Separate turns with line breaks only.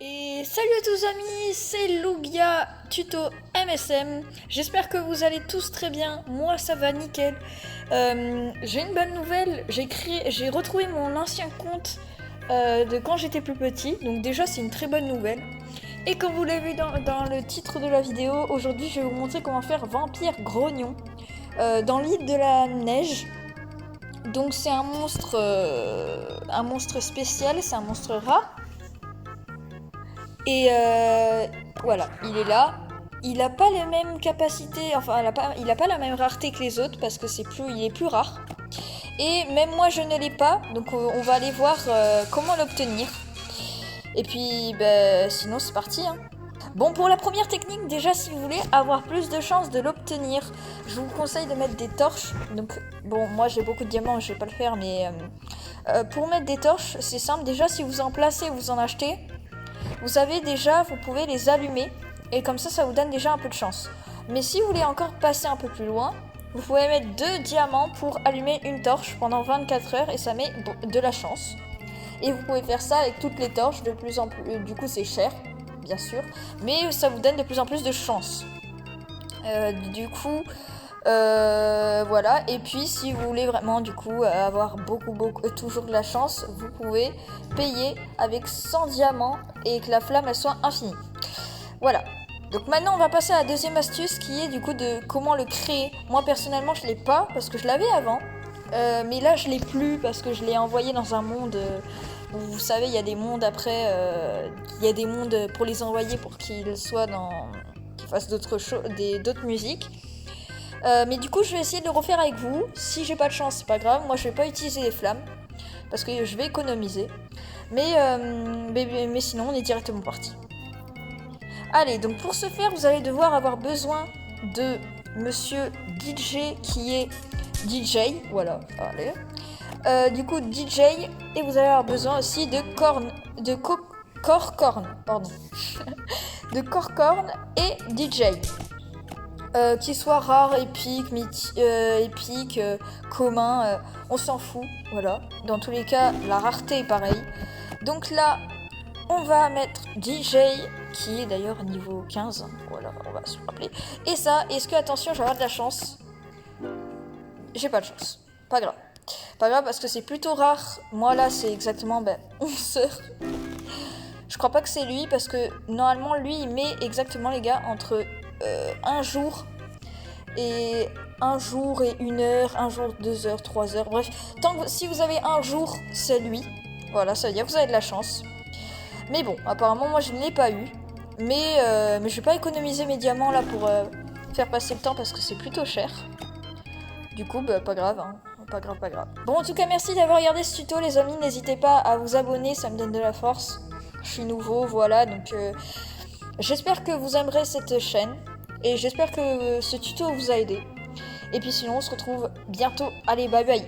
Et salut à tous amis, c'est Lugia Tuto MSM. J'espère que vous allez tous très bien. Moi ça va nickel. J'ai une bonne nouvelle. J'ai retrouvé mon ancien compte de quand j'étais plus petit. Donc déjà c'est une très bonne nouvelle. Et comme vous l'avez vu dans le titre de la vidéo, aujourd'hui je vais vous montrer comment faire Vampire Grognon dans l'île de la neige. Donc c'est un monstre spécial, c'est un monstre rare. Et voilà, il est là. Il a pas les mêmes capacités, enfin il a pas la même rareté que les autres parce que il est plus rare. Et même moi je ne l'ai pas, donc on va aller voir comment l'obtenir. Et puis sinon c'est parti hein. Bon, pour la première technique, déjà si vous voulez avoir plus de chances de l'obtenir, je vous conseille de mettre des torches. Donc bon, moi j'ai beaucoup de diamants, je vais pas le faire, mais pour mettre des torches, c'est simple. Déjà si vous en placez, vous en achetez. Vous savez déjà, vous pouvez les allumer et comme ça vous donne déjà un peu de chance. Mais si vous voulez encore passer un peu plus loin, vous pouvez mettre 2 diamants pour allumer une torche pendant 24 heures et ça met de la chance. Et vous pouvez faire ça avec toutes les torches de plus en plus. Du coup c'est cher, bien sûr, mais ça vous donne de plus en plus de chance. Voilà, et puis si vous voulez vraiment du coup avoir toujours de la chance, vous pouvez payer avec 100 diamants et que la flamme elle soit infinie. Voilà, donc maintenant on va passer à la deuxième astuce qui est du coup de comment le créer. Moi personnellement je l'ai pas parce que je l'avais avant, mais là je l'ai plus parce que je l'ai envoyé dans un monde où vous savez il y a des mondes après, il y a des mondes pour les envoyer pour qu'ils fassent d'autres musiques. Mais du coup je vais essayer de le refaire avec vous. Si j'ai pas de chance c'est pas grave, moi je vais pas utiliser les flammes parce que je vais économiser. Mais sinon on est directement parti. Allez, donc pour ce faire vous allez devoir avoir besoin de monsieur DJ qui est DJ. Voilà, allez. Du coup DJ, et vous allez avoir besoin aussi de corn, pardon. De corn et DJ. Qu'il soit rare, épique, épique, commun, on s'en fout, voilà. Dans tous les cas, la rareté est pareille. Donc là, on va mettre DJ, qui est d'ailleurs niveau 15, voilà, on va se rappeler. Et ça, est-ce que, attention, je vais avoir de la chance? J'ai pas de chance, pas grave. Pas grave parce que c'est plutôt rare. Moi là, c'est exactement 11 heures. Je crois pas que c'est lui parce que normalement, lui, il met exactement, les gars, entre... un jour et 1 heure, 1 jour, 2 heures, 3 heures, bref. Si vous avez un jour, c'est lui. Voilà, ça veut dire que vous avez de la chance. Mais bon, apparemment, moi, je ne l'ai pas eu. Mais je vais pas économiser mes diamants là pour faire passer le temps parce que c'est plutôt cher. Du coup, pas grave, hein. Pas grave, pas grave. Bon, en tout cas, merci d'avoir regardé ce tuto, les amis. N'hésitez pas à vous abonner, ça me donne de la force. Je suis nouveau, voilà, donc... J'espère que vous aimerez cette chaîne et j'espère que ce tuto vous a aidé. Et puis sinon on se retrouve bientôt. Allez, bye bye.